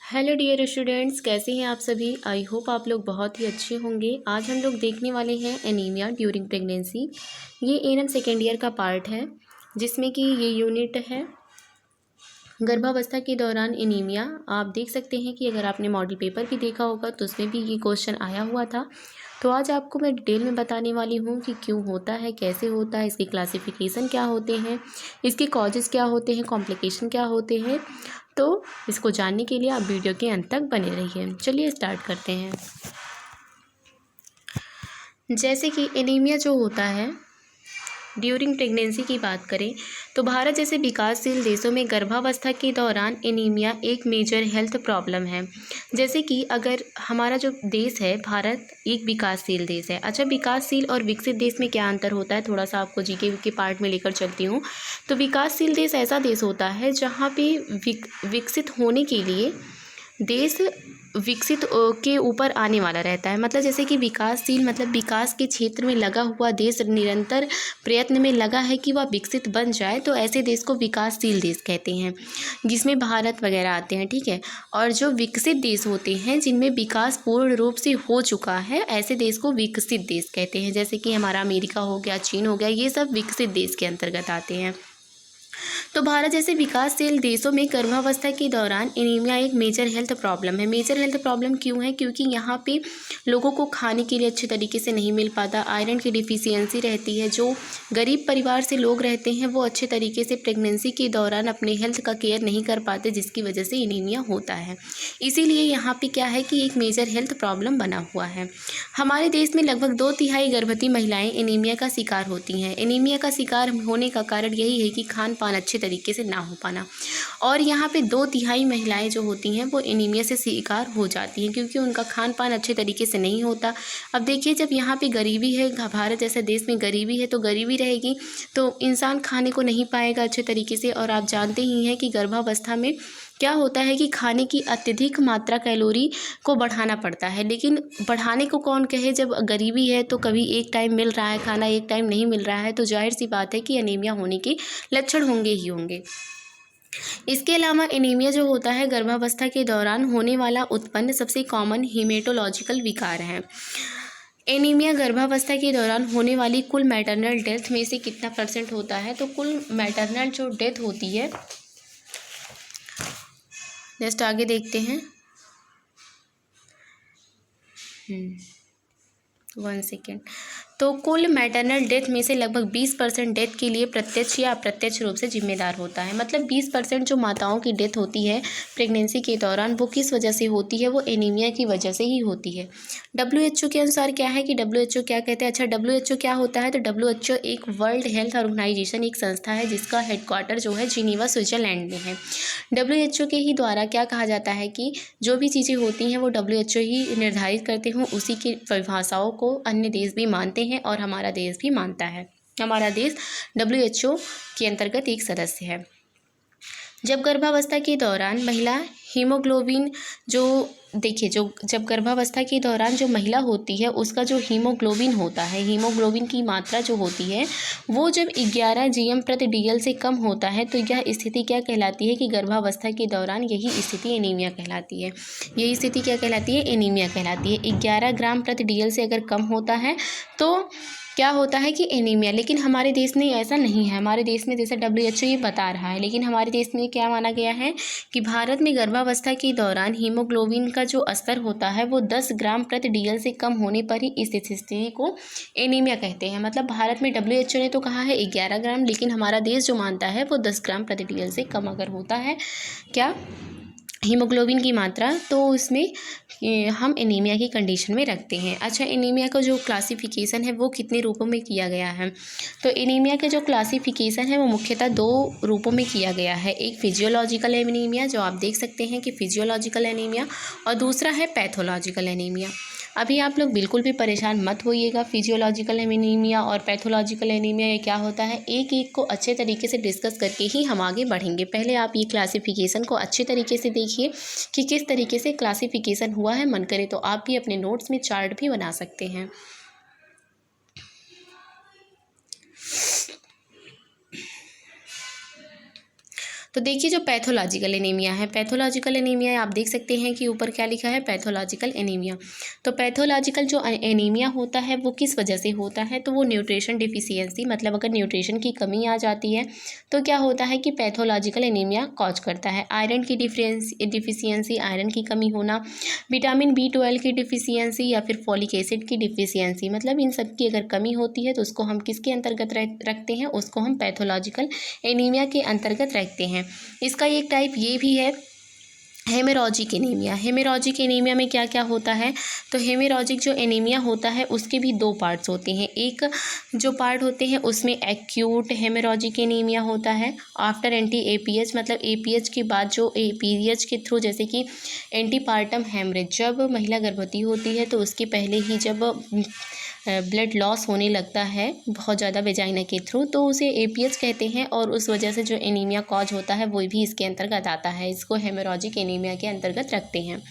Hello dear students, कैसे हैं आप सभी। आई होप आप लोग बहुत ही अच्छे होंगे। आज हम लोग देखने वाले हैं एनीमिया ड्यूरिंग प्रेगनेंसी। ये एनएम सेकेंड ईयर का पार्ट है, जिसमें कि ये यूनिट है गर्भावस्था के दौरान एनीमिया। आप देख सकते हैं कि अगर आपने मॉडल पेपर भी देखा होगा तो उसमें भी ये क्वेश्चन आया हुआ था। तो आज आपको मैं डिटेल में बताने वाली हूँ कि क्यों होता है, कैसे होता है, इसके क्लासिफिकेशन क्या होते हैं, इसके कॉजेज़ क्या होते हैं, कॉम्प्लिकेशन क्या होते हैं। तो इसको जानने के लिए आप वीडियो के अंत तक बने रहिए। चलिए स्टार्ट करते हैं। जैसे कि एनीमिया जो होता है ड्यूरिंग प्रेगनेंसी की बात करें तो भारत जैसे विकासशील देशों में गर्भावस्था के दौरान एनीमिया एक मेजर हेल्थ प्रॉब्लम है। जैसे कि अगर हमारा जो देश है भारत एक विकासशील देश है। अच्छा, विकासशील और विकसित देश में क्या अंतर होता है, थोड़ा सा आपको जीके के पार्ट में लेकर चलती हूँ। तो विकासशील देश ऐसा देश होता है जहाँ पे विकसित होने के लिए देश विकसित के ऊपर आने वाला रहता है। मतलब जैसे कि विकासशील मतलब विकास के क्षेत्र में लगा हुआ देश निरंतर प्रयत्न में लगा है कि वह विकसित बन जाए, तो ऐसे देश को विकासशील देश कहते हैं, जिसमें भारत वगैरह आते हैं। ठीक है। और जो विकसित देश होते हैं जिनमें विकास पूर्ण रूप से हो चुका है, ऐसे देश को विकसित देश कहते हैं। जैसे कि हमारा अमेरिका हो गया, चीन हो गया, ये सब विकसित देश के अंतर्गत आते हैं। तो भारत जैसे विकासशील देशों में गर्भावस्था के दौरान एनीमिया एक मेजर हेल्थ प्रॉब्लम है। मेजर हेल्थ प्रॉब्लम क्यों है? क्योंकि यहाँ पे लोगों को खाने के लिए अच्छे तरीके से नहीं मिल पाता, आयरन की डिफिशियंसी रहती है। जो गरीब परिवार से लोग रहते हैं वो अच्छे तरीके से प्रेगनेंसी के दौरान अपने हेल्थ का केयर नहीं कर पाते, जिसकी वजह से एनीमिया होता है। इसीलिए यहाँ पे क्या है कि एक मेजर हेल्थ प्रॉब्लम बना हुआ है। हमारे देश में लगभग 2/3 गर्भवती महिलाएं एनीमिया का शिकार होती हैं। एनीमिया का शिकार होने का कारण यही है कि खान पान अच्छे तरीके से ना हो पाना। और यहाँ पे 2/3 महिलाएं जो होती हैं वो एनीमिया से शिकार हो जाती हैं, क्योंकि उनका खान पान अच्छे तरीके से नहीं होता। अब देखिए, जब यहाँ पे गरीबी है, भारत जैसे देश में गरीबी है, तो गरीबी रहेगी तो इंसान खाने को नहीं पाएगा अच्छे तरीके से। और आप जानते ही हैं कि गर्भावस्था में क्या होता है कि खाने की अत्यधिक मात्रा कैलोरी को बढ़ाना पड़ता है। लेकिन बढ़ाने को कौन कहे, जब गरीबी है तो कभी एक टाइम मिल रहा है खाना, एक टाइम नहीं मिल रहा है, तो जाहिर सी बात है कि एनीमिया होने के लक्षण होंगे ही होंगे। इसके अलावा एनीमिया जो होता है गर्भावस्था के दौरान होने वाला उत्पन्न सबसे कॉमन हीमेटोलॉजिकल विकार है। एनीमिया गर्भावस्था के दौरान होने वाली कुल मैटरनल डेथ में से कितना % होता है? तो कुल मैटरनल जो डेथ होती है, नेक्स्ट आगे देखते हैं। 1 सेकेंड। तो कुल मैटरनल डेथ में से लगभग 20% डेथ के लिए प्रत्यक्ष या अप्रत्यक्ष रूप से जिम्मेदार होता है। मतलब 20% जो माताओं की डेथ होती है प्रेगनेंसी के दौरान, वो किस वजह से होती है? वो एनीमिया की वजह से ही होती है। WHO के अनुसार क्या है कि WHO क्या कहते हैं? अच्छा, WHO क्या होता है? तो WHO एक वर्ल्ड हेल्थ ऑर्गेनाइजेशन, एक संस्था है जिसका हेडक्वार्टर जो है जिनीवा स्विट्जरलैंड में है। WHO के ही द्वारा क्या कहा जाता है कि जो भी चीज़ें होती हैं वो WHO ही निर्धारित करते हों, उसी की परिभाषाओं को अन्य देश भी मानते हैं और हमारा देश भी मानता है। हमारा देश WHO के अंतर्गत एक सदस्य है। जब गर्भावस्था के दौरान महिला हीमोग्लोबिन जो देखिए जो जब गर्भावस्था के दौरान जो महिला होती है उसका जो हीमोग्लोबिन होता है, हीमोग्लोबिन की मात्रा जो होती है वो जब 11 GM/DL से कम होता है, तो यह स्थिति क्या कहलाती है कि गर्भावस्था के दौरान यही स्थिति एनीमिया कहलाती है। यही स्थिति क्या कहलाती है? एनीमिया कहलाती है। 11 ग्राम/DL से अगर कम होता है तो क्या होता है कि एनीमिया। लेकिन हमारे देश में ऐसा नहीं है। हमारे देश में जैसे WHO ये बता रहा है, लेकिन हमारे देश में क्या माना गया है कि भारत में गर्भावस्था के दौरान हीमोग्लोबिन का जो स्तर होता है वो 10 ग्राम/DL से कम होने पर ही इस स्थिति को एनीमिया कहते हैं। मतलब भारत में WHO ने तो कहा है 11 ग्राम, लेकिन हमारा देश जो मानता है वो 10 ग्राम/DL से कम अगर होता है क्या हीमोग्लोबिन की मात्रा, तो उसमें हम एनीमिया की कंडीशन में रखते हैं। अच्छा, एनीमिया का जो क्लासिफिकेशन है वो कितने रूपों में किया गया है? तो एनीमिया का जो क्लासिफिकेशन है वो मुख्यतः 2 रूपों में किया गया है। एक फिजियोलॉजिकल एनीमिया, जो आप देख सकते हैं कि फिजियोलॉजिकल एनीमिया, और दूसरा है पैथोलॉजिकल एनीमिया। अभी आप लोग बिल्कुल भी परेशान मत होइएगा। फिजियोलॉजिकल एनीमिया और पैथोलॉजिकल एनीमिया ये क्या होता है, एक एक को अच्छे तरीके से डिस्कस करके ही हम आगे बढ़ेंगे। पहले आप ये क्लासिफिकेशन को अच्छे तरीके से देखिए कि किस तरीके से क्लासिफिकेशन हुआ है। मन करे तो आप भी अपने नोट्स में चार्ट भी बना सकते हैं। तो देखिए जो पैथोलॉजिकल एनीमिया है, पैथोलॉजिकल एनीमिया आप देख सकते हैं कि ऊपर क्या लिखा है, पैथोलॉजिकल एनीमिया। तो पैथोलॉजिकल जो एनीमिया होता है वो किस वजह से होता है, तो वो न्यूट्रिशन डिफिशियंसी, मतलब अगर न्यूट्रिशन की कमी आ जाती है तो क्या होता है कि पैथोलॉजिकल एनीमिया कॉज करता है। आयरन की डिफिशियंसी, आयरन की कमी होना, विटामिन B12 की डिफिशियंसी या फिर फॉलिक एसिड की डिफिशियंसी, मतलब इन सब की अगर कमी होती है तो उसको हम किसके अंतर्गत रखते हैं, उसको हम पैथोलॉजिकल एनीमिया के अंतर्गत रखते हैं। इसका एक टाइप ये भी है हेमेरॉजिक एनीमिया। हेमेरॉजिक एनीमिया में क्या क्या होता है, तो हेमेरॉजिक जो एनीमिया होता है उसके भी दो पार्ट्स होते हैं। एक जो पार्ट होते हैं उसमें एक्यूट हेमेरॉजिक एनीमिया होता है आफ्टर एंटी APH, मतलब APH के बाद जो पीरियड्स के थ्रू, जैसे कि एंटीपार्टम हेमरेज, जब महिला गर्भवती होती है तो उसके पहले ही जब ब्लड लॉस होने लगता है बहुत ज़्यादा वेजाइना के थ्रू, तो उसे APH कहते हैं और उस वजह से जो एनीमिया कॉज होता है वो भी इसके अंतर्गत आता है। इसको हेमोरॉजिक एनीमिया के अंतर्गत रखते हैं।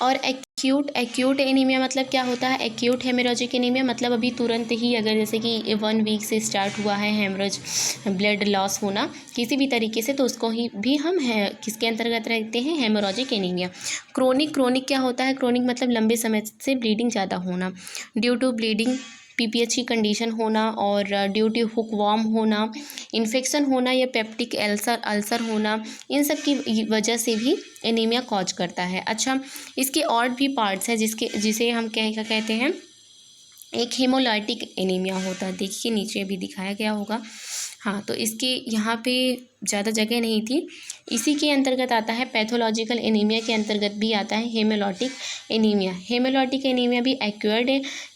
और एक्यूट एनीमिया मतलब क्या होता है, एक्यूट हेमोरॉजिक एनीमिया मतलब अभी तुरंत ही, अगर जैसे कि 1 वीक से स्टार्ट हुआ है हेमरेज, ब्लड लॉस होना किसी भी तरीके से, तो उसको ही भी हम किसके अंतर्गत रखते हैं, हेमोरॉजिक एनीमिया। क्रोनिक क्या होता है, क्रोनिक मतलब लंबे समय से ब्लीडिंग ज़्यादा होना, ड्यू टू ब्लीडिंग PPH की कंडीशन होना, और ड्यू टू हुकवॉर्म होना, इन्फेक्शन होना या पेप्टिक अल्सर होना, इन सब की वजह से भी एनीमिया कॉज करता है। अच्छा, इसके और भी पार्ट्स हैं जिसे हम क्या कहते हैं, एक हेमोलाइटिक एनीमिया होता है। देखिए नीचे भी दिखाया गया होगा, हाँ, तो इसके यहाँ पे ज़्यादा जगह नहीं थी, इसी के अंतर्गत आता है। पैथोलॉजिकल एनीमिया के अंतर्गत भी आता है हेमोलाइटिक एनीमिया। हेमोलाइटिक एनीमिया भी एक्वायर्ड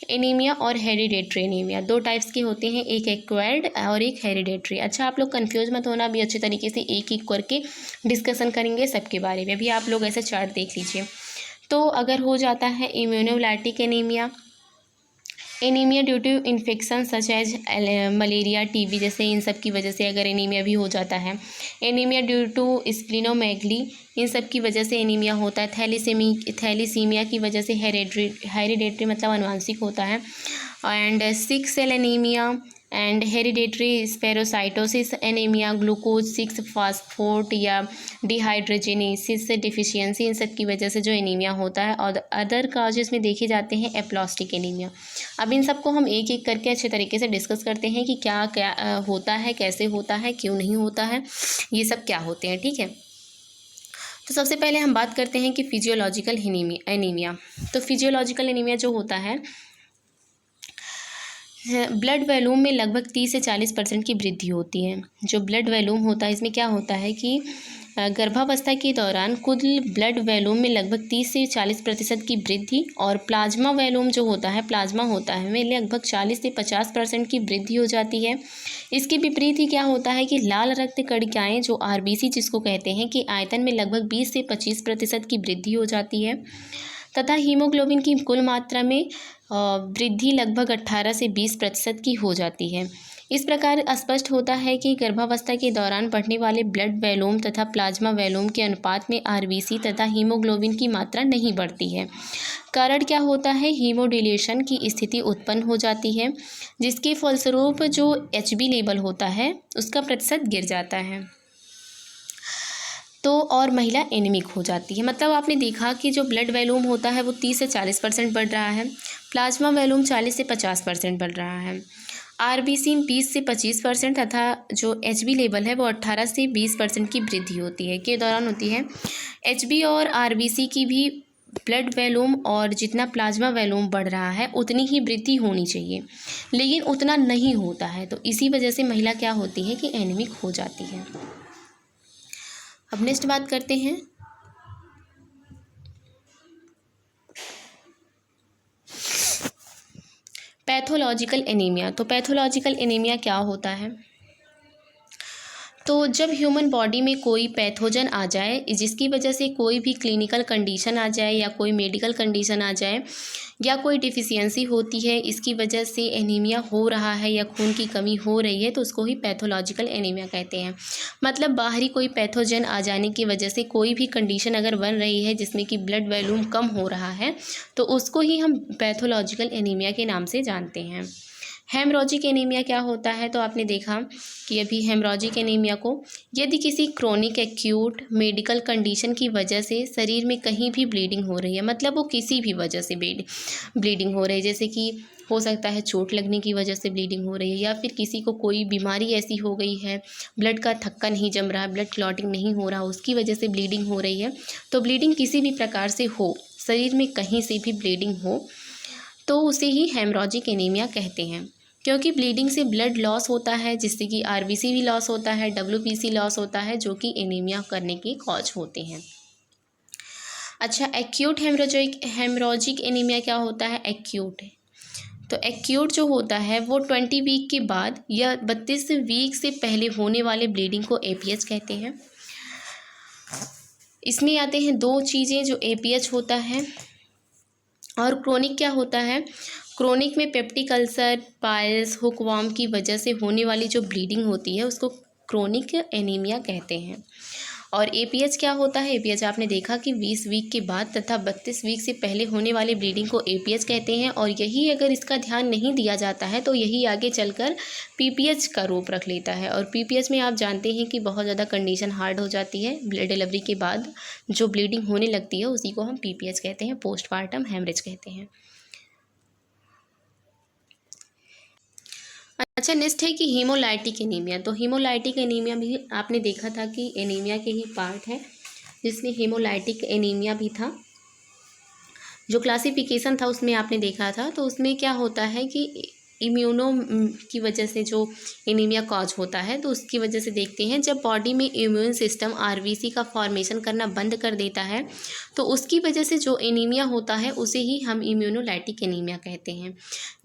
एनीमिया और हेरिडेटरी एनीमिया, दो टाइप्स के होते हैं, एक एक्वायर्ड और एक हेरिडेटरी। अच्छा, आप लोग कंफ्यूज मत होना, अभी अच्छे तरीके से एक एक करके डिस्कशन करेंगे सबके बारे में। अभी आप लोग ऐसे चार्ट देख लीजिए। तो अगर हो जाता है immunolytic anaemia due to infection such as malaria, TB, जैसे इन सब की वजह से अगर एनीमिया भी हो जाता है। एनीमिया ड्यू टू स्प्लिनोमेगली, इन सब की वजह से एनीमिया होता है। थैलीसीमिया की वजह से हेरिडेटरी मतलब अनुवांशिक होता है। And sickle cell anaemia and hereditary spherocytosis anaemia, glucose 6 phosphate या डिहाइड्रोजिनेसिस डिफिशियंसी, इन सब की वजह से जो एनीमिया होता है। और अदर काजेस में देखे जाते हैं एप्लास्टिक एनीमिया। अब इन सबको हम एक एक करके अच्छे तरीके से डिस्कस करते हैं कि क्या क्या होता है, कैसे होता है, क्यों नहीं होता है, ये सब क्या होते हैं, ठीक है। तो सबसे पहले हम बात करते हैं कि फिजियोलॉजिकल एनीमिया। तो फिजियोलॉजिकल एनीमिया जो होता है, ब्लड वॉल्यूम में लगभग 30 से 40% की वृद्धि होती है। जो ब्लड वॉल्यूम होता है, इसमें क्या होता है कि गर्भावस्था के दौरान कुल ब्लड वॉल्यूम में लगभग 30 से 40% की वृद्धि, और प्लाज्मा वॉल्यूम जो होता है, प्लाज्मा होता है में लगभग 40 से 50% की वृद्धि हो जाती है। इसके विपरीत ही क्या होता है कि लाल रक्त कणिकाएँ जो RBC जिसको कहते हैं, कि आयतन में लगभग 20 से 25% की वृद्धि हो जाती है, तथा हीमोग्लोबिन की कुल मात्रा में वृद्धि लगभग 18 से 20% की हो जाती है। इस प्रकार स्पष्ट होता है कि गर्भावस्था के दौरान बढ़ने वाले ब्लड वॉल्यूम तथा प्लाज्मा वॉल्यूम के अनुपात में RBC तथा हीमोग्लोबिन की मात्रा नहीं बढ़ती है। कारण क्या होता है, हीमोडिलेशन की स्थिति उत्पन्न हो जाती है, जिसके फलस्वरूप जो HB लेवल होता है उसका प्रतिशत गिर जाता है, तो और महिला एनीमिक हो जाती है। मतलब आपने देखा कि जो ब्लड वॉल्यूम होता है वो 30 से 40% बढ़ रहा है, प्लाज्मा वॉल्यूम 40 से 50% बढ़ रहा है, RBC 20 से 25% तथा जो HB लेवल है वो 18 से 20% की वृद्धि होती है के दौरान होती है। HB और RBC की भी ब्लड वॉल्यूम और जितना प्लाज्मा वॉल्यूम बढ़ रहा है उतनी ही वृद्धि होनी चाहिए, लेकिन उतना नहीं होता है, तो इसी वजह से महिला क्या होती है कि एनीमिक हो जाती है। अब नेक्स्ट बात करते हैं पैथोलॉजिकल एनीमिया। तो पैथोलॉजिकल एनीमिया क्या होता है, तो जब ह्यूमन बॉडी में कोई पैथोजन आ जाए, जिसकी वजह से कोई भी क्लिनिकल कंडीशन आ जाए या कोई मेडिकल कंडीशन आ जाए या कोई डिफिशियंसी होती है, इसकी वजह से एनीमिया हो रहा है या खून की कमी हो रही है, तो उसको ही पैथोलॉजिकल एनीमिया कहते हैं। मतलब बाहरी कोई पैथोजन आ जाने की वजह से कोई भी कंडीशन अगर बन रही है जिसमें कि ब्लड वॉल्यूम कम हो रहा है, तो उसको ही हम पैथोलॉजिकल एनीमिया के नाम से जानते हैं। हेमरोजिक एनीमिया क्या होता है, तो आपने देखा कि अभी हेमरोजिक एनीमिया को यदि किसी क्रोनिक एक्यूट मेडिकल कंडीशन की वजह से शरीर में कहीं भी ब्लीडिंग हो रही है, मतलब वो किसी भी वजह से ब्लीडिंग हो रही है, जैसे कि हो सकता है चोट लगने की वजह से ब्लीडिंग हो रही है, या फिर किसी को कोई बीमारी ऐसी हो गई है, ब्लड का थक्का नहीं जम रहा है, ब्लड क्लॉटिंग नहीं हो रहा, उसकी वजह से ब्लीडिंग हो रही है। तो ब्लीडिंग किसी भी प्रकार से हो, शरीर में कहीं से भी ब्लीडिंग हो, तो उसे ही हेमरोजिक एनीमिया कहते हैं। क्योंकि ब्लीडिंग से ब्लड लॉस होता है, जिससे कि आरबीसी भी लॉस होता है, डब्ल्यूबीसी लॉस होता है, जो कि एनीमिया करने के कॉज होते हैं। अच्छा, एक्यूट हेमरोजिक एनीमिया क्या होता है? एक्यूट है तो एक्यूट जो होता है वो 20 वीक के बाद या 32 वीक से पहले होने वाले ब्लीडिंग को एपीएच कहते हैं। इसमें आते हैं दो चीज़ें, जो एपीएच होता है और क्रोनिक क्या होता है। क्रोनिक में पेप्टिक अल्सर, पाइल्स, हुकवर्म की वजह से होने वाली जो ब्लीडिंग होती है उसको क्रोनिक एनीमिया कहते हैं। और एपीएच क्या होता है? एपीएच आपने देखा कि 20 वीक के बाद तथा 32 वीक से पहले होने वाली ब्लीडिंग को एपीएच कहते हैं। और यही अगर इसका ध्यान नहीं दिया जाता है तो यही आगे चलकर पीपीएच का रूप रख लेता है। और पीपीएच में आप जानते हैं कि बहुत ज़्यादा कंडीशन हार्ड हो जाती है, डिलीवरी के बाद जो ब्लीडिंग होने लगती है उसी को हम पीपीएच कहते हैं, पोस्टमार्टम हेमरेज कहते हैं। अच्छा, नेक्स्ट है कि हीमोलाइटिक एनीमिया। तो हीमोलाइटिक एनीमिया भी आपने देखा था कि एनीमिया के ही पार्ट है, जिसमें हीमोलाइटिक एनीमिया भी था। जो क्लासिफिकेशन था उसमें आपने देखा था, तो उसमें क्या होता है कि इम्यूनो की वजह से जो एनीमिया कॉज होता है, तो उसकी वजह से देखते हैं जब बॉडी में इम्यून सिस्टम आरबीसी का फॉर्मेशन करना बंद कर देता है, तो उसकी वजह से जो एनीमिया होता है उसे ही हम इम्यूनोलाइटिक एनीमिया कहते हैं।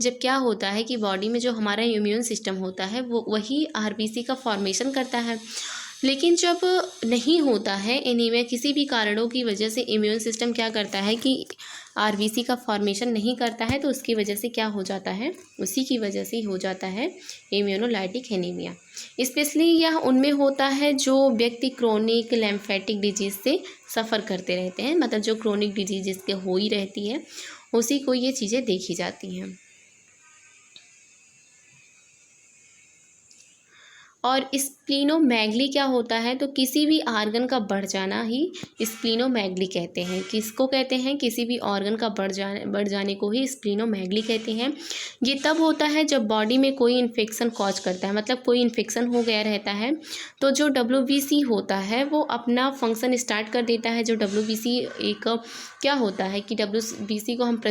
जब क्या होता है कि बॉडी में जो हमारा इम्यून सिस्टम होता है वो वही आरबीसी का फॉर्मेशन करता है, लेकिन जब नहीं होता है एनीमिया, किसी भी कारणों की वजह से इम्यून सिस्टम क्या करता है कि आरबीसी का फॉर्मेशन नहीं करता है, तो उसकी वजह से क्या हो जाता है, उसी की वजह से हो जाता है इम्यूनोलाइटिक एनीमिया। स्पेशली यह उनमें होता है जो व्यक्ति क्रोनिक लिम्फेटिक डिजीज़ से सफ़र करते रहते हैं, मतलब जो क्रोनिक डिजीज जिसके हो ही रहती है उसी को ये चीज़ें देखी जाती हैं। और स्प्लीनोमेगली क्या होता है, तो किसी भी आर्गन का बढ़ जाना ही स्प्लीनोमेगली कहते हैं। किसको कहते हैं? किसी भी ऑर्गन का बढ़ जाने को ही स्प्लीनोमेगली कहते हैं। ये तब होता है जब बॉडी में कोई इन्फेक्शन कॉज करता है, मतलब कोई इन्फेक्शन हो गया रहता है, तो जो डब्ल्यूबीसी होता है वो अपना फंक्शन स्टार्ट कर देता है। जो डब्ल्यूबीसी एक क्या होता है कि डब्ल्यूबीसी को हम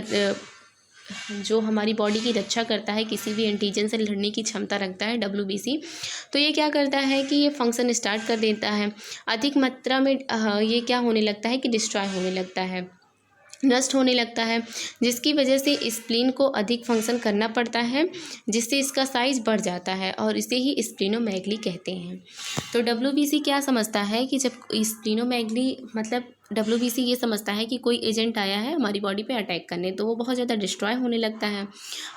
जो हमारी बॉडी की रक्षा करता है, किसी भी एंटीजन से लड़ने की क्षमता रखता है डब्ल्यूबीसी, तो ये क्या करता है कि ये फंक्शन स्टार्ट कर देता है। अधिक मात्रा में ये क्या होने लगता है कि डिस्ट्रॉय होने लगता है, नष्ट होने लगता है, जिसकी वजह से स्प्लीन को अधिक फंक्शन करना पड़ता है, जिससे इसका साइज़ बढ़ जाता है और इसे ही स्प्लीनोमेगली कहते हैं। तो डब्ल्यूबीसी क्या समझता है कि जब स्प्लीनोमेगली मतलब डब्ल्यूबीसी ये समझता है कि कोई एजेंट आया है हमारी बॉडी पे अटैक करने, तो वो बहुत ज़्यादा डिस्ट्रॉय होने लगता है,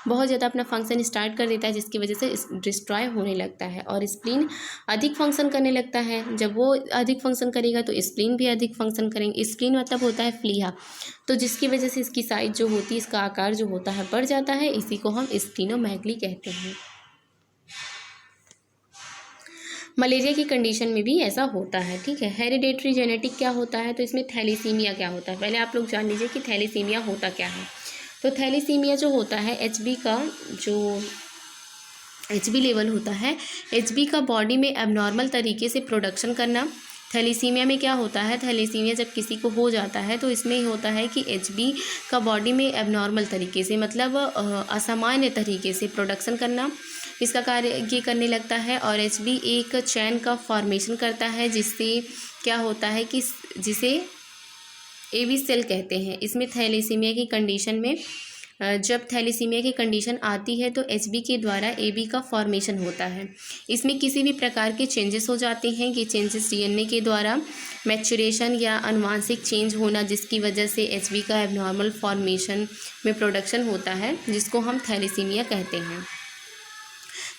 बहुत ज़्यादा अपना फंक्शन स्टार्ट कर देता है, जिसकी वजह से डिस्ट्रॉय होने लगता है और स्प्लीन अधिक फंक्शन करने लगता है। जब वो अधिक फंक्शन करेगा तो स्प्लीन भी अधिक फंक्शन करेंगे। स्प्लीन मतलब होता है फ्लीहा, तो जिसकी वजह से इसकी साइज जो होती है, इसका आकार जो होता है बढ़ जाता है, इसी को हम स्प्लीनोमेगली कहते हैं। मलेरिया की कंडीशन में भी ऐसा होता है, ठीक है। हेरिडेटरी जेनेटिक क्या होता है, तो इसमें थैलीसीमिया क्या होता है, पहले आप लोग जान लीजिए कि थैलीसीमिया होता क्या है। तो थैलीसीमिया जो होता है एचबी का जो एचबी लेवल होता है, एचबी का बॉडी में एबनॉर्मल तरीके से प्रोडक्शन करना। थैलीसीमिया में क्या होता है, थैलीसीमिया जब किसी को हो जाता है तो इसमें होता है कि एचबी का बॉडी में एबनॉर्मल तरीके से मतलब असामान्य तरीके से प्रोडक्शन करना, इसका कार्य ये करने लगता है। और एचबी एक चैन का फॉर्मेशन करता है, जिससे क्या होता है कि जिसे एबी सेल कहते हैं। इसमें थैलीसीमिया की कंडीशन में जब थैलीसीमिया की कंडीशन आती है तो एचबी के द्वारा एबी का फॉर्मेशन होता है। इसमें किसी भी प्रकार के चेंजेस हो जाते हैं, ये चेंजेस डीएनए के द्वारा मैच्योरेशन या अनुवांशिक चेंज होना, जिसकी वजह से एचबी का एबनॉर्मल फॉर्मेशन में प्रोडक्शन होता है, जिसको हम थैलीसीमिया कहते हैं।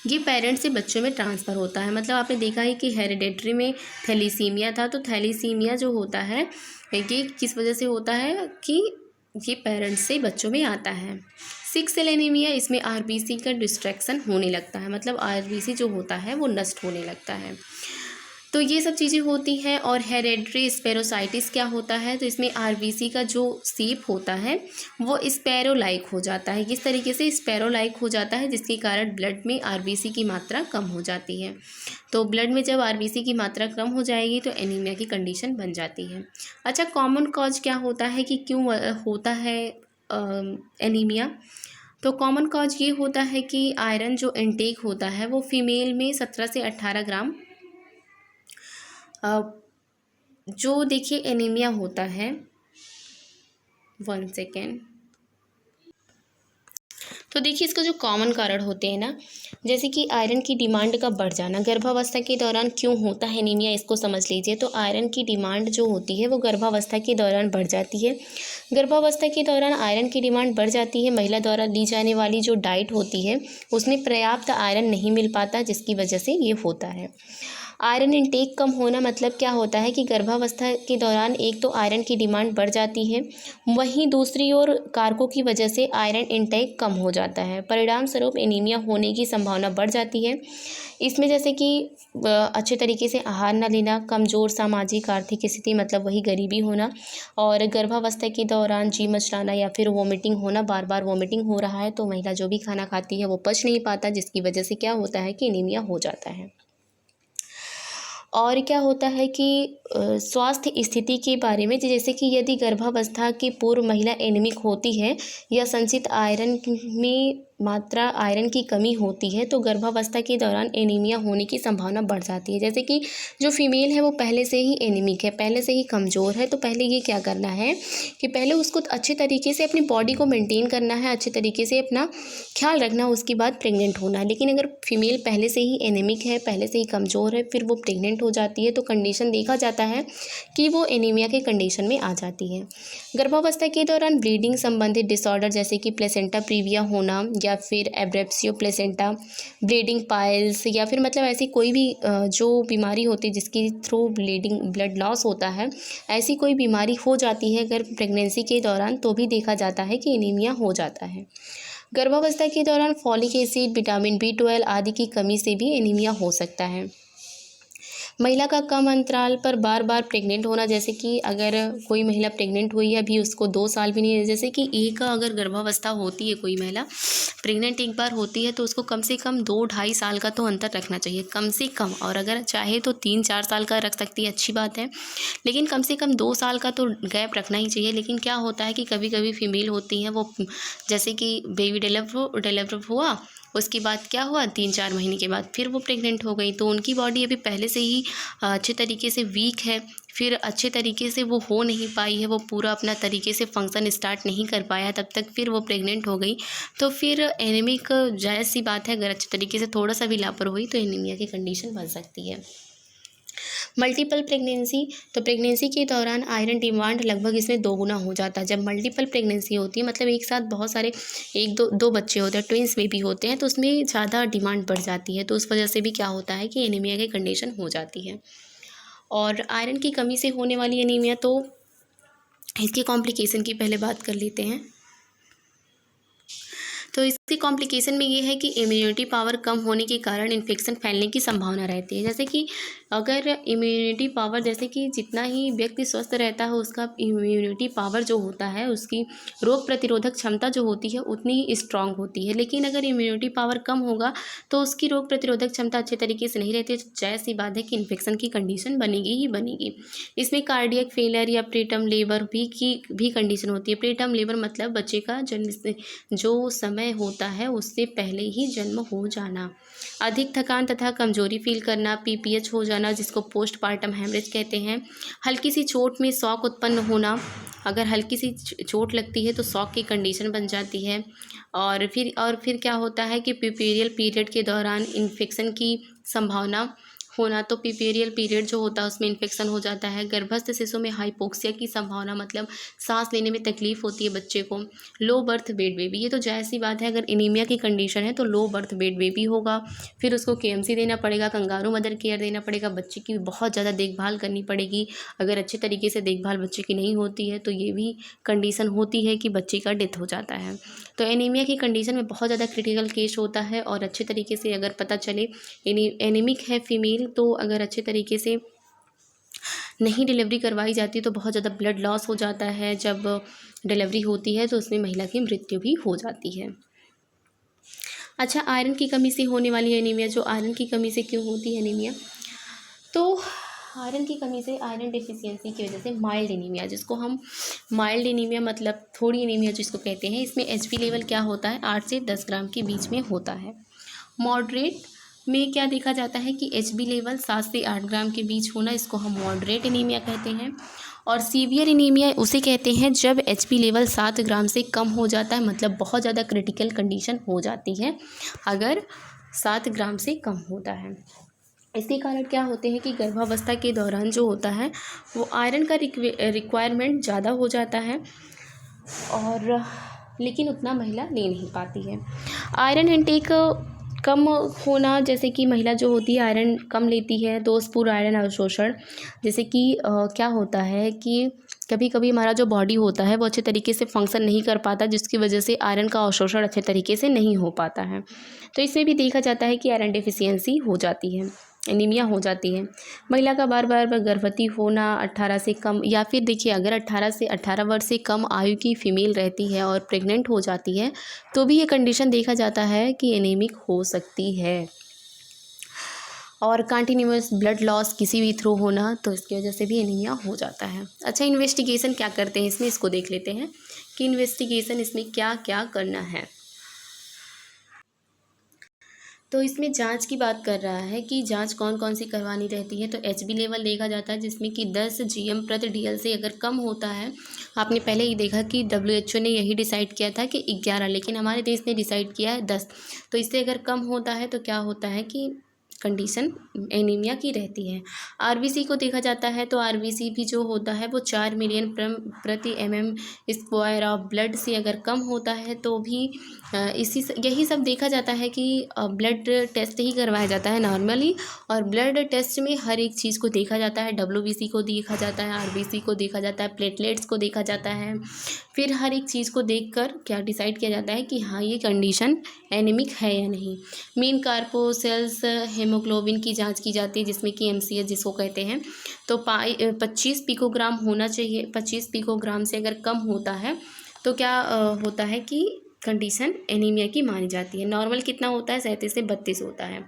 ये पेरेंट से बच्चों में ट्रांसफ़र होता है। मतलब आपने देखा है कि हेरिडेटरी में थैलीसीमिया था, तो थैलीसीमिया जो होता है ये किस वजह से होता है कि ये पेरेंट्स से बच्चों में आता है। सिक्स सेल एनीमिया, इसमें आरबीसी का डिस्ट्रैक्शन होने लगता है, मतलब आरबीसी जो होता है वो नष्ट होने लगता है। तो ये सब चीज़ें होती हैं। और हेरेडिटरी स्पेरोसाइटिस क्या होता है, तो इसमें आरबीसी का जो शेप होता है वो स्पैरो लाइक हो जाता है। किस तरीके से स्पैरो लाइक हो जाता है, जिसके कारण ब्लड में आरबीसी की मात्रा कम हो जाती है। तो ब्लड में जब आरबीसी की मात्रा कम हो जाएगी तो एनीमिया की कंडीशन बन जाती है। अच्छा, कॉमन कॉज क्या होता है कि क्यों होता है एनीमिया? तो कॉमन कॉज ये होता है कि आयरन जो इनटेक होता है वो फीमेल में 17 से 18 ग्राम जो देखिए एनीमिया होता है, 1 सेकेंड। तो देखिए इसका जो कॉमन कारण होते हैं ना, जैसे कि आयरन की डिमांड का बढ़ जाना। गर्भावस्था के दौरान क्यों होता है एनीमिया, इसको समझ लीजिए। तो आयरन की डिमांड जो होती है वो गर्भावस्था के दौरान बढ़ जाती है। गर्भावस्था के दौरान आयरन की डिमांड बढ़ जाती है। महिला द्वारा ली जाने वाली जो डाइट होती है उसमें पर्याप्त आयरन नहीं मिल पाता, जिसकी वजह से ये होता है। आयरन इंटेक कम होना मतलब क्या होता है कि गर्भावस्था के दौरान एक तो आयरन की डिमांड बढ़ जाती है, वहीं दूसरी ओर कारकों की वजह से आयरन इंटेक कम हो जाता है। परिणाम स्वरूप एनीमिया होने की संभावना बढ़ जाती है। इसमें जैसे कि अच्छे तरीके से आहार न लेना, कमज़ोर सामाजिक आर्थिक स्थिति मतलब वही गरीबी होना, और गर्भावस्था के दौरान जी मचलाना या फिर वोमिटिंग होना। बार बार वोमिटिंग हो रहा है तो महिला जो भी खाना खाती है वो पच नहीं पाता, जिसकी वजह से क्या होता है कि एनीमिया हो जाता है। और क्या होता है कि स्वास्थ्य स्थिति के बारे में, जैसे कि यदि गर्भावस्था की पूर्व महिला एनीमिक होती है या संचित आयरन में मात्रा आयरन की कमी होती है तो गर्भावस्था के दौरान एनीमिया होने की संभावना बढ़ जाती है। जैसे कि जो फीमेल है वो पहले से ही एनीमिक है, पहले से ही कमज़ोर है, तो पहले ये क्या करना है कि पहले उसको अच्छे तरीके से अपनी बॉडी को मेंटेन करना है, अच्छे तरीके से अपना ख्याल रखना, उसके बाद प्रेग्नेंट होना है। लेकिन अगर फीमेल पहले से ही एनीमिक है, पहले से ही कमज़ोर है, फिर वो प्रेग्नेंट हो जाती है तो कंडीशन देखा जाता है कि वो एनीमिया के कंडीशन में आ जाती है। गर्भावस्था के दौरान ब्लीडिंग संबंधित डिसऑर्डर जैसे कि प्लेसेंटा प्रीविया होना या फिर एब्रेप्सियो प्लेसेंटा, ब्लीडिंग पाइल्स, या फिर मतलब ऐसी कोई भी जो बीमारी होती है जिसकी थ्रू ब्लड लॉस होता है, ऐसी कोई बीमारी हो जाती है अगर प्रेगनेंसी के दौरान, तो भी देखा जाता है कि एनीमिया हो जाता है। गर्भावस्था के दौरान फॉलिक एसिड, विटामिन B12 आदि की कमी से भी एनीमिया हो सकता है। महिला का कम अंतराल पर बार बार प्रेग्नेंट होना, जैसे कि अगर कोई महिला प्रेग्नेंट हुई है, अभी उसको 2 साल भी नहीं है, जैसे कि एक अगर गर्भावस्था होती है, कोई महिला प्रेग्नेंट एक बार होती है तो उसको कम से कम 2-2.5 साल का तो अंतर रखना चाहिए, कम से कम। और अगर चाहे तो 3-4 साल का रख सकती है, अच्छी बात है, लेकिन कम से कम 2 साल का तो गैप रखना ही चाहिए। लेकिन क्या होता है कि कभी कभी फीमेल होती हैं वो, जैसे कि बेबी डेवलप हुआ, उसके बाद क्या हुआ, 3-4 महीने के बाद फिर वो प्रेग्नेंट हो गई, तो उनकी बॉडी अभी पहले से ही अच्छे तरीके से वीक है, फिर अच्छे तरीके से वो हो नहीं पाई है, वो पूरा अपना तरीके से फंक्शन स्टार्ट नहीं कर पाया तब तक, फिर वो प्रेग्नेंट हो गई, तो फिर एनीमिक जायज़ सी बात है, अगर अच्छे तरीके से थोड़ा सा भी लापरवाही तो एनीमिया की कंडीशन बन सकती है। मल्टीपल प्रेगनेंसी, तो प्रेगनेंसी के दौरान आयरन डिमांड लगभग इसमें 2 गुना हो जाता है। जब मल्टीपल प्रेगनेंसी होती है, मतलब एक साथ बहुत सारे एक दो बच्चे होते हैं, ट्विंस बेबी होते हैं, तो उसमें ज़्यादा डिमांड बढ़ जाती है, तो उस वजह से भी क्या होता है कि एनीमिया की कंडीशन हो जाती है। और आयरन की कमी से होने वाली एनीमिया, तो इसकी कॉम्प्लिकेशन की पहले बात कर लेते हैं। तो इसकी कॉम्प्लिकेशन में ये है कि इम्यूनिटी पावर कम होने के कारण इन्फेक्शन फैलने की संभावना रहती है। जैसे कि अगर इम्यूनिटी पावर, जैसे कि जितना ही व्यक्ति स्वस्थ रहता है उसका इम्यूनिटी पावर जो होता है, उसकी रोग प्रतिरोधक क्षमता जो होती है उतनी ही स्ट्रांग होती है। लेकिन अगर इम्यूनिटी पावर कम होगा तो उसकी रोग प्रतिरोधक क्षमता अच्छे तरीके से नहीं रहती, तो जायज़ सी बात है कि इन्फेक्शन की कंडीशन बनेगी ही बनेगी। इसमें कार्डियक फेलियर या प्रीटर्म लेबर भी कंडीशन होती है। प्रीटर्म लेबर मतलब बच्चे का जन्म से जो समय होता है उससे पहले ही जन्म हो जाना, अधिक थकान तथा कमजोरी फील करना, PPH हो जाना जिसको पोस्टपार्टम हेमरेज कहते हैं, हल्की सी चोट में शॉक उत्पन्न होना, अगर हल्की सी चोट लगती है तो शॉक की कंडीशन बन जाती है। और फिर क्या होता है कि प्यूपेरियल पीरियड के दौरान इन्फेक्शन की संभावना होना, तो पिपेरियल पीरियड जो होता है उसमें इन्फेक्शन हो जाता है। गर्भस्थ शिशु में हाइपोक्सिया की संभावना, मतलब सांस लेने में तकलीफ होती है बच्चे को। लो बर्थ वेट बेबी, ये तो जायज़ सी बात है, अगर एनीमिया की कंडीशन है तो लो बर्थ वेट बेबी होगा। फिर उसको केएमसी देना पड़ेगा, कंगारू मदर केयर देना पड़ेगा, बच्चे की बहुत ज़्यादा देखभाल करनी पड़ेगी। अगर अच्छे तरीके से देखभाल बच्चे की नहीं होती है तो ये भी कंडीशन होती है कि बच्चे का डेथ हो जाता है। तो एनीमिया की कंडीशन में बहुत ज़्यादा क्रिटिकल केस होता है, और अच्छे तरीके से अगर पता चले एनीमिक है फीमेल, तो अगर अच्छे तरीके से नहीं डिलीवरी करवाई जाती तो बहुत ज़्यादा ब्लड लॉस हो जाता है। जब डिलीवरी होती है तो उसमें महिला की मृत्यु भी हो जाती है। अच्छा, आयरन की कमी से होने वाली एनीमिया, जो आयरन की कमी से क्यों होती है एनीमिया, तो आयरन की कमी से, आयरन डिफिशियंसी की वजह से माइल्ड एनीमिया, जिसको हम माइल्ड एनीमिया मतलब थोड़ी एनीमिया जिसको कहते हैं, इसमें एचबी लेवल क्या होता है, 8 से 10 ग्राम के बीच में होता है। मॉडरेट में क्या देखा जाता है कि एचबी लेवल 7 से 8 ग्राम के बीच होना, इसको हम मॉडरेट एनीमिया कहते हैं। और सीवियर एनीमिया उसे कहते हैं जब एचबी लेवल 7 ग्राम से कम हो जाता है, मतलब बहुत ज़्यादा क्रिटिकल कंडीशन हो जाती है अगर 7 ग्राम से कम होता है। इसके कारण क्या होते हैं कि गर्भावस्था के दौरान जो होता है वो आयरन का रिक्वायरमेंट ज़्यादा हो जाता है, और लेकिन उतना महिला ले नहीं पाती है। आयरन इनटेक कम होना, जैसे कि महिला जो होती है आयरन कम लेती है, दोषपूर्ण आयरन अवशोषण, जैसे कि क्या होता है कि कभी कभी हमारा जो बॉडी होता है वो अच्छे तरीके से फंक्शन नहीं कर पाता, जिसकी वजह से आयरन का अवशोषण अच्छे तरीके से नहीं हो पाता है। तो इसमें भी देखा जाता है कि आयरन डिफिशियंसी हो जाती है, एनीमिया हो जाती है। महिला का बार बार गर्भवती होना, 18 से कम, या फिर देखिए अगर 18 वर्ष से कम आयु की फीमेल रहती है और प्रेग्नेंट हो जाती है तो भी ये कंडीशन देखा जाता है कि एनीमिक हो सकती है। और कंटिन्यूअस ब्लड लॉस किसी भी थ्रू होना, तो इसकी वजह से भी एनीमिया हो जाता है। अच्छा, इन्वेस्टिगेशन क्या करते हैं इसमें, इसको देख लेते हैं कि इन्वेस्टिगेशन इसमें क्या क्या करना है। तो इसमें जांच की बात कर रहा है कि जांच कौन कौन सी करवानी रहती है। तो एचबी लेवल देखा जाता है, जिसमें कि 10 जीएम प्रति डीएल से अगर कम होता है। आपने पहले ही देखा कि डब्ल्यूएचओ ने यही डिसाइड किया था कि 11, लेकिन हमारे देश ने डिसाइड किया है 10। तो इससे अगर कम होता है तो क्या होता है कि कंडीशन एनीमिया की रहती है। आरबीसी को देखा जाता है, तो आरबीसी भी जो होता है वो 4 मिलियन प्रति एमएम स्क्वायर ऑफ ब्लड से अगर कम होता है तो भी यही सब देखा जाता है कि ब्लड टेस्ट ही करवाया जाता है नॉर्मली। और ब्लड टेस्ट में हर एक चीज़ को देखा जाता है, डब्ल्यूबीसी को देखा जाता है, आरबीसी को देखा जाता है, प्लेटलेट्स को देखा जाता है। फिर हर एक चीज़ को देखकर क्या डिसाइड किया जाता है कि हाँ ये कंडीशन एनीमिक है या नहीं। मीन कार्पोसेल्स हेमोग्लोबिन की जांच की जाती है, जिसमें कि एमसीएच जिसको कहते हैं। तो 25 पिकोग्राम होना चाहिए। 25 पिकोग्राम से अगर कम होता है तो क्या होता है कि कंडीशन एनीमिया की मानी जाती है। नॉर्मल कितना होता है, 37 से 32 होता है।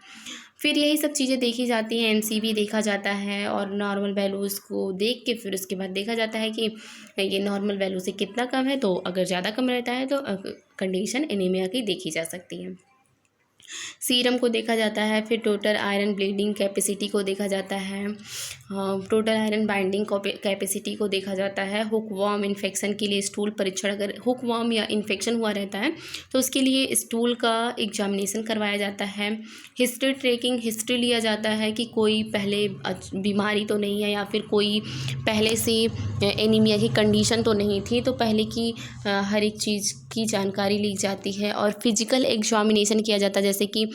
फिर यही सब चीज़ें देखी जाती हैं, एमसीवी देखा जाता है, और नॉर्मल वैल्यूज़ को देख के फिर उसके बाद देखा जाता है कि ये नॉर्मल वैल्यू से कितना कम है। तो अगर ज़्यादा कम रहता है तो कंडीशन एनीमिया की देखी जा सकती है। सीरम को देखा जाता है, फिर टोटल आयरन ब्लीडिंग कैपेसिटी को देखा जाता है, टोटल आयरन बाइंडिंग कैपेसिटी को देखा जाता है। हुक वॉर्म इन्फेक्शन के लिए स्टूल परीक्षण, अगर हुक वॉर्म या इन्फेक्शन हुआ रहता है तो उसके लिए स्टूल का एग्जामिनेशन करवाया जाता है। हिस्ट्री ट्रेकिंग, हिस्ट्री लिया जाता है कि कोई पहले बीमारी तो नहीं है, या फिर कोई पहले से एनीमिया की कंडीशन तो नहीं थी, तो पहले की हर एक चीज़ की जानकारी ली जाती है। और फिजिकल एग्जामिनेशन किया जाता है, जैसे कि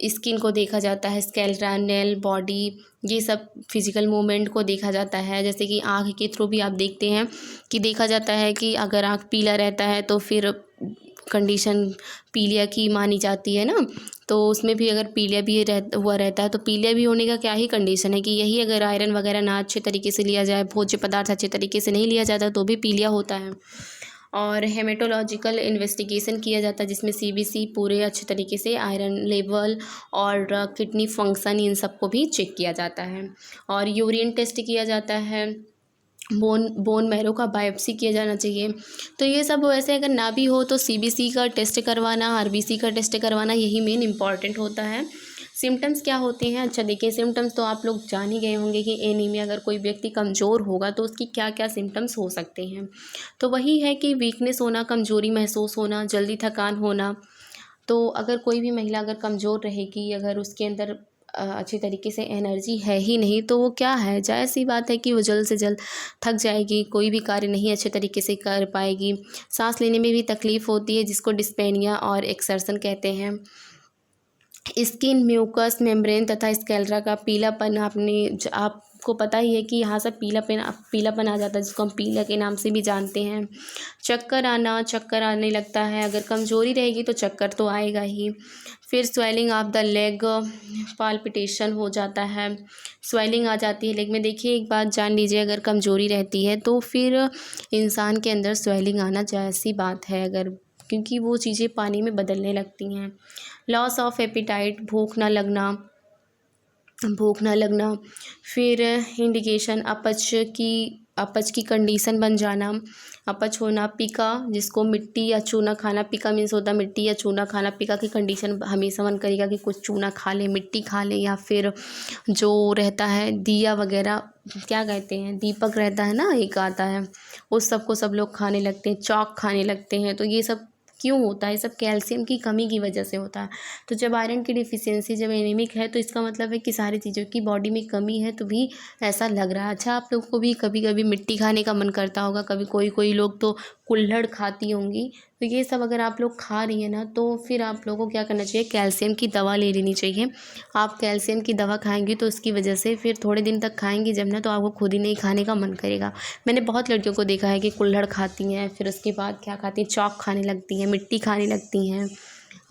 स्किन को देखा जाता है, स्केलेटन, नेल, बॉडी, ये सब फिजिकल मूवमेंट को देखा जाता है। जैसे कि आँख के थ्रू भी आप देखते हैं कि देखा जाता है कि अगर आँख पीला रहता है तो फिर कंडीशन पीलिया की मानी जाती है ना। तो उसमें भी अगर पीलिया भी हुआ रहता है तो पीलिया भी होने का क्या ही कंडीशन है कि यही अगर आयरन वगैरह ना अच्छे तरीके से लिया जाए, भोज्य पदार्थ अच्छे तरीके से नहीं लिया जाता तो भी पीलिया होता है। और हेमेटोलॉजिकल इन्वेस्टिगेशन किया जाता है, जिसमें सीबीसी पूरे अच्छे तरीके से आयरन लेवल और किडनी फंक्शन इन सबको भी चेक किया जाता है। और यूरिन टेस्ट किया जाता है, बोन मैरो का बायोप्सी किया जाना चाहिए। तो ये सब वैसे अगर ना भी हो तो सीबीसी का टेस्ट करवाना, आरबीसी का टेस्ट करवाना, यही मेन इंपॉर्टेंट होता है। सिम्टम्स क्या होते हैं, अच्छा देखिए, सिम्टम्स तो आप लोग जान ही गए होंगे कि एनीमिया अगर कोई व्यक्ति कमज़ोर होगा तो उसकी क्या क्या सिम्टम्स हो सकते हैं। तो वही है कि वीकनेस होना, कमज़ोरी महसूस होना, जल्दी थकान होना। तो अगर कोई भी महिला अगर कमज़ोर रहेगी, अगर उसके अंदर अच्छी तरीके से एनर्जी है ही नहीं, तो वो क्या है, जायज़ सी बात है कि वो जल्द से जल्द थक जाएगी, कोई भी कार्य नहीं अच्छे तरीके से कर पाएगी। सांस लेने में भी तकलीफ़ होती है, जिसको डिस्पेनिया और एक्सर्शन कहते हैं। स्किन, म्यूकस मेम्ब्रेन तथा स्क्लेरा का पीलापन, आपको पता ही है कि यहाँ से पीलापन आ जाता है, जिसको हम पीला के नाम से भी जानते हैं। चक्कर आने लगता है, अगर कमज़ोरी रहेगी तो चक्कर तो आएगा ही। फिर swelling of the leg, palpitation हो जाता है, स्वेलिंग आ जाती है लेग में। देखिए एक बात जान लीजिए, अगर कमज़ोरी रहती है तो फिर इंसान के अंदर स्वेलिंग आना जायज़ सी बात है, अगर क्योंकि वो चीज़ें पानी में बदलने लगती हैं। लॉस ऑफ एपिटाइट, भूख ना लगना। फिर इंडिकेशन, अपच की कंडीशन बन जाना, अपच होना। पिका, जिसको मिट्टी या चूना खाना, पिका मीन्स होता है मिट्टी या चूना खाना। पिका की कंडीशन हमेशा मन करेगा कि कुछ चूना खा ले, मिट्टी खा ले, या फिर जो रहता है दिया वगैरह, क्या कहते हैं, दीपक रहता है ना, एक आता है, उस सब को सब लोग खाने लगते हैं, चॉक खाने लगते हैं। तो ये सब क्यों होता है? सब कैल्शियम की कमी की वजह से होता है। तो जब आयरन की डिफिशियंसी, जब एनीमिक है, तो इसका मतलब है कि सारी चीज़ों की बॉडी में कमी है, तो भी ऐसा लग रहा है। अच्छा, आप लोग को भी कभी कभी मिट्टी खाने का मन करता होगा, कभी कोई लोग तो कुल्हड़ खाती होंगी। तो ये सब अगर आप लोग खा रही हैं ना, तो फिर आप लोगों को क्या करना चाहिए, कैल्शियम की दवा ले लेनी चाहिए। आप कैल्शियम की दवा खाएंगी तो उसकी वजह से फिर थोड़े दिन तक खाएंगी जब ना, तो आपको खुद ही नहीं खाने का मन करेगा। मैंने बहुत लड़कियों को देखा है कि कुल्हड़ खाती हैं, फिर उसके बाद क्या खाती हैं, चॉक खाने लगती हैं, मिट्टी खाने लगती हैं।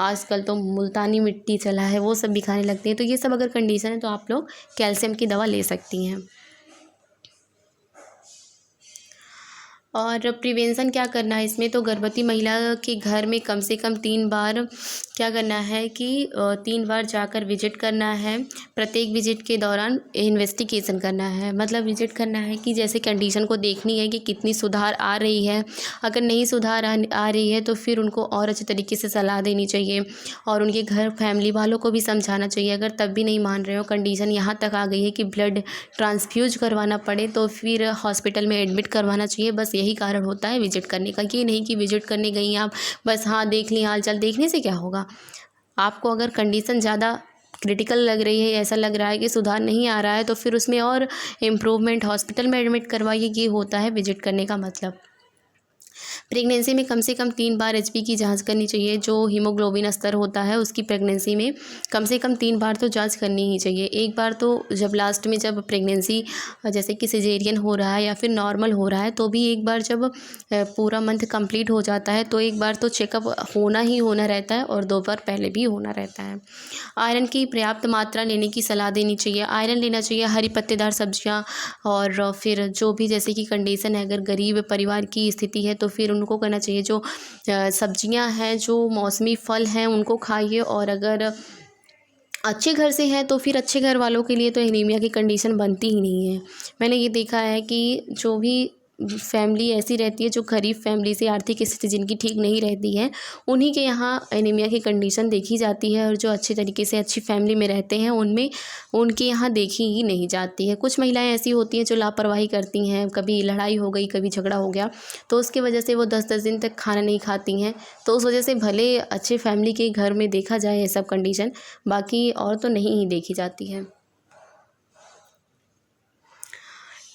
आजकल तो मुल्तानी मिट्टी चला है, वो सब भी खाने लगती हैं। तो ये सब अगर कंडीशन है तो आप लोग कैल्शियम की दवा ले सकती हैं। और प्रिवेंशन क्या करना है इसमें, तो गर्भवती महिला के घर में कम से कम 3 बार क्या करना है कि 3 बार जाकर विजिट करना है। प्रत्येक विजिट के दौरान इन्वेस्टिगेशन करना है, मतलब विजिट करना है कि जैसे कंडीशन को देखनी है कि कितनी सुधार आ रही है। अगर नहीं सुधार आ रही है तो फिर उनको और अच्छे तरीके से सलाह देनी चाहिए, और उनके घर फैमिली वालों को भी समझाना चाहिए। अगर तब भी नहीं मान रहे हो, कंडीशन यहाँ तक आ गई है कि ब्लड ट्रांसफ्यूज करवाना पड़े, तो फिर हॉस्पिटल में एडमिट करवाना चाहिए। बस यही कारण होता है विजिट करने का। ये नहीं कि विजिट करने गई आप, बस हाँ देख ली, हाल चाल देखने से क्या होगा। आपको अगर कंडीशन ज़्यादा क्रिटिकल लग रही है, ऐसा लग रहा है कि सुधार नहीं आ रहा है, तो फिर उसमें और इम्प्रूवमेंट, हॉस्पिटल में एडमिट करवाइए। ये होता है विजिट करने का मतलब। प्रेगनेंसी में कम से कम 3 बार एचबी की जांच करनी चाहिए। जो हीमोग्लोबिन स्तर होता है उसकी प्रेगनेंसी में कम से कम 3 बार तो जांच करनी ही चाहिए। एक बार तो जब लास्ट में, जब प्रेगनेंसी जैसे कि सिजेरियन हो रहा है या फिर नॉर्मल हो रहा है, तो भी एक बार जब पूरा मंथ कंप्लीट हो जाता है तो एक बार तो चेकअप होना ही होना रहता है, और 2 बार पहले भी होना रहता है। आयरन की पर्याप्त मात्रा लेने की सलाह देनी चाहिए। आयरन लेना चाहिए हरी पत्तेदार सब्जियां, और फिर जो भी जैसे कि कंडीशन है, अगर गरीब परिवार की स्थिति है तो फिर उनको करना चाहिए, जो सब्जियां हैं, जो मौसमी फल हैं, उनको खाइए। और अगर अच्छे घर से है तो फिर अच्छे घर वालों के लिए तो एनीमिया की कंडीशन बनती ही नहीं है। मैंने ये देखा है कि जो भी फैमिली ऐसी रहती है, जो गरीब फैमिली से, आर्थिक स्थिति जिनकी ठीक नहीं रहती है, उन्हीं के यहाँ एनीमिया की कंडीशन देखी जाती है, और जो अच्छे तरीके से अच्छी फैमिली में रहते हैं उनमें, उनके यहाँ देखी ही नहीं जाती है। कुछ महिलाएं ऐसी होती हैं जो लापरवाही करती हैं, कभी लड़ाई हो गई, कभी झगड़ा हो गया, तो उसकी वजह से वो 10-10 दिन तक खाना नहीं खाती हैं। तो उस वजह से भले अच्छे फैमिली के घर में देखा जाए ये सब कंडीशन, बाकी और तो नहीं ही देखी जाती है।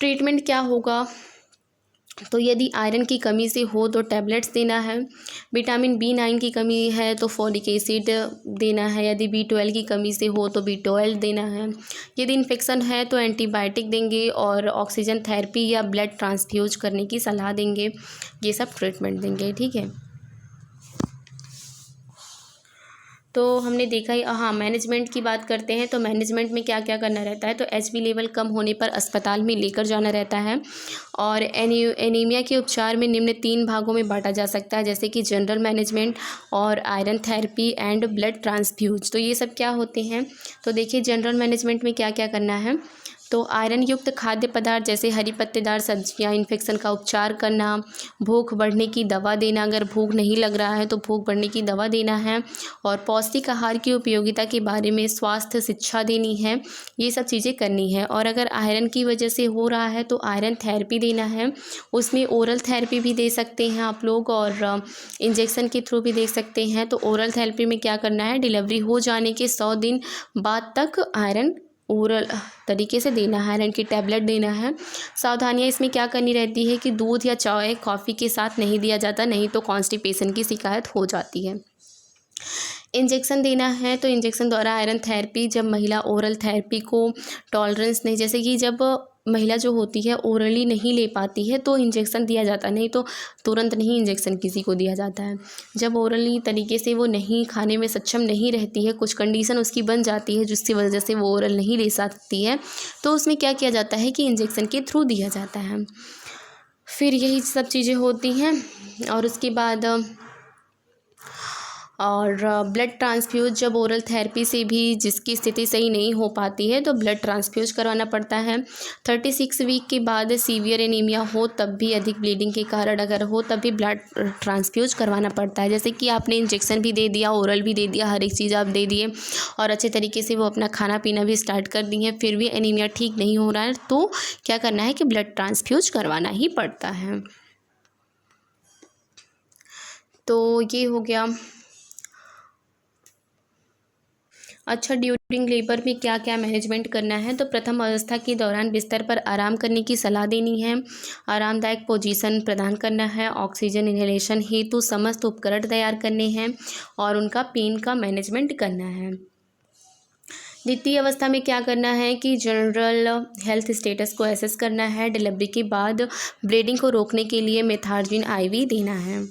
ट्रीटमेंट क्या होगा, तो यदि आयरन की कमी से हो तो टैबलेट्स देना है। विटामिन B9 की कमी है तो फोलिक एसिड देना है। यदि B12 की कमी से हो तो B12 देना है। यदि इन्फेक्शन है तो एंटीबायोटिक देंगे, और ऑक्सीजन थेरेपी या ब्लड ट्रांसफ्यूज करने की सलाह देंगे। ये सब ट्रीटमेंट देंगे, ठीक है। तो हमने देखा ही, हाँ मैनेजमेंट की बात करते हैं। तो मैनेजमेंट में क्या क्या करना रहता है, तो एचबी लेवल कम होने पर अस्पताल में लेकर जाना रहता है। और एनीमिया के उपचार में निम्न 3 भागों में बांटा जा सकता है, जैसे कि जनरल मैनेजमेंट और iron therapy and blood transfuse. तो ये सब क्या होते हैं, तो देखिए जनरल मैनेजमेंट में क्या क्या करना है। तो आयरन युक्त खाद्य पदार्थ जैसे हरी पत्तेदार सब्जियां, इन्फेक्शन का उपचार करना, भूख बढ़ने की दवा देना, अगर भूख नहीं लग रहा है तो भूख बढ़ने की दवा देना है, और पौष्टिक आहार की उपयोगिता के बारे में स्वास्थ्य शिक्षा देनी है, ये सब चीज़ें करनी है। और अगर आयरन की वजह से हो रहा है तो आयरन थेरेपी देना है, उसमें ओरल थेरेपी भी दे सकते हैं आप लोग और इंजेक्शन के थ्रू भी दे सकते हैं। तो ओरल थेरेपी में क्या करना है, डिलीवरी हो जाने के 100 दिन बाद तक आयरन ओरल तरीके से देना है, आयरन की टैबलेट देना है। सावधानियाँ इसमें क्या करनी रहती है कि दूध या चाय कॉफ़ी के साथ नहीं दिया जाता, नहीं तो कॉन्स्टिपेशन की शिकायत हो जाती है। इंजेक्शन देना है तो इंजेक्शन द्वारा आयरन थेरेपी, जब महिला ओरल थेरेपी को टॉलरेंस नहीं, जैसे कि जब महिला जो होती है ओरली नहीं ले पाती है तो इंजेक्शन दिया जाता है, नहीं तो तुरंत नहीं इंजेक्शन किसी को दिया जाता है। जब ओरली तरीके से वो नहीं खाने में सक्षम नहीं रहती है, कुछ कंडीशन उसकी बन जाती है जिसकी वजह से वो ओरल नहीं ले सकती है, तो उसमें क्या किया जाता है कि इंजेक्शन के थ्रू दिया जाता है। फिर यही सब चीज़ें होती हैं। और उसके बाद और ब्लड ट्रांसफ्यूज, जब ओरल थेरेपी से भी जिसकी स्थिति सही नहीं हो पाती है तो ब्लड ट्रांसफ्यूज करवाना पड़ता है। 36 वीक के बाद सीवियर एनीमिया हो तब भी, अधिक ब्लीडिंग के कारण अगर हो तब भी ब्लड ट्रांसफ्यूज करवाना पड़ता है। जैसे कि आपने इंजेक्शन भी दे दिया, ओरल भी दे दिया, हर एक चीज़ आप दे दिए और अच्छे तरीके से वो अपना खाना पीना भी स्टार्ट कर दी है, फिर भी एनीमिया ठीक नहीं हो रहा है तो क्या करना है कि ब्लड ट्रांसफ्यूज करवाना ही पड़ता है। तो ये हो गया। अच्छा, ड्यूरिंग लेबर में क्या क्या मैनेजमेंट करना है, तो प्रथम अवस्था के दौरान बिस्तर पर आराम करने की सलाह देनी है, आरामदायक पोजीशन प्रदान करना है, ऑक्सीजन इनहेलेशन हेतु समस्त उपकरण तैयार करने हैं और उनका पेन का मैनेजमेंट करना है। द्वितीय अवस्था में क्या करना है कि जनरल हेल्थ स्टेटस को एसेस करना है, डिलीवरी के बाद ब्लीडिंग को रोकने के लिए मेथार्जिन IV देना है।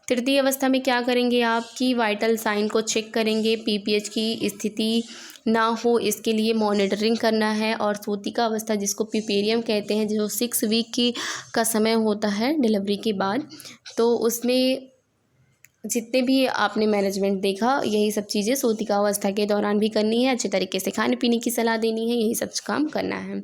तृतीय अवस्था में क्या करेंगे आप कि वाइटल साइन को चेक करेंगे, PPH की स्थिति ना हो इसके लिए मॉनिटरिंग करना है, और सूतिका अवस्था जिसको पिपेरियम कहते हैं, जो 6 वीक की का समय होता है डिलीवरी के बाद, तो उसमें जितने भी आपने मैनेजमेंट देखा यही सब चीज़ें सूतिका अवस्था के दौरान भी करनी है, अच्छे तरीके से खाने पीने की सलाह देनी है, यही सब काम करना है।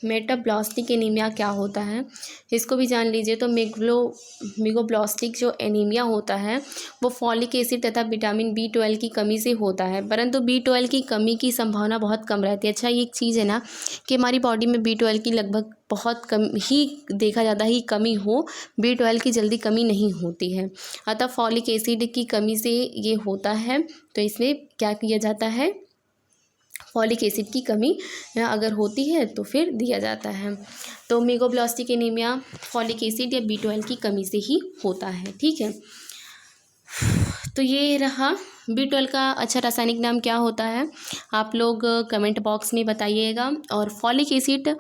मेटाब्लास्टिक एनीमिया क्या होता है इसको भी जान लीजिए। तो मेगाब्लास्टिक जो एनीमिया होता है वो फॉलिक एसिड तथा विटामिन B12 की कमी से होता है, परंतु B12 की कमी की संभावना बहुत कम रहती है। अच्छा, ये एक चीज़ है ना कि हमारी बॉडी में B12 की लगभग बहुत कम ही देखा जाता है कि कमी हो, B12 की जल्दी कमी नहीं होती है, अतः फॉलिक एसिड की कमी से ये होता है। तो इसमें क्या किया जाता है, फॉलिक एसिड की कमी अगर होती है तो फिर दिया जाता है। तो मेगाब्लास्टिक एनीमिया फॉलिक एसिड या B12 की कमी से ही होता है, ठीक है। तो ये रहा B12 का अच्छा रासायनिक नाम क्या होता है, आप लोग कमेंट बॉक्स में बताइएगा। और फॉलिक एसिड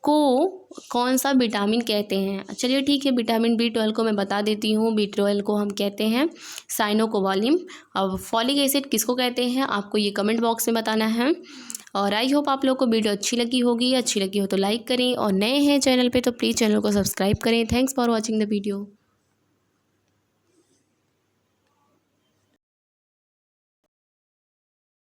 को कौन सा विटामिन कहते हैं, चलिए ठीक है, विटामिन B12 को मैं बता देती हूँ। B12 को हम कहते हैं साइनोकोबालिम। अब फॉलिक एसिड किसको कहते हैं आपको ये कमेंट बॉक्स में बताना है। और आई होप आप लोग को वीडियो अच्छी लगी होगी, अच्छी लगी हो तो लाइक करें और नए हैं चैनल पे तो प्लीज़ चैनल को सब्सक्राइब करें। Thanks for watching the video.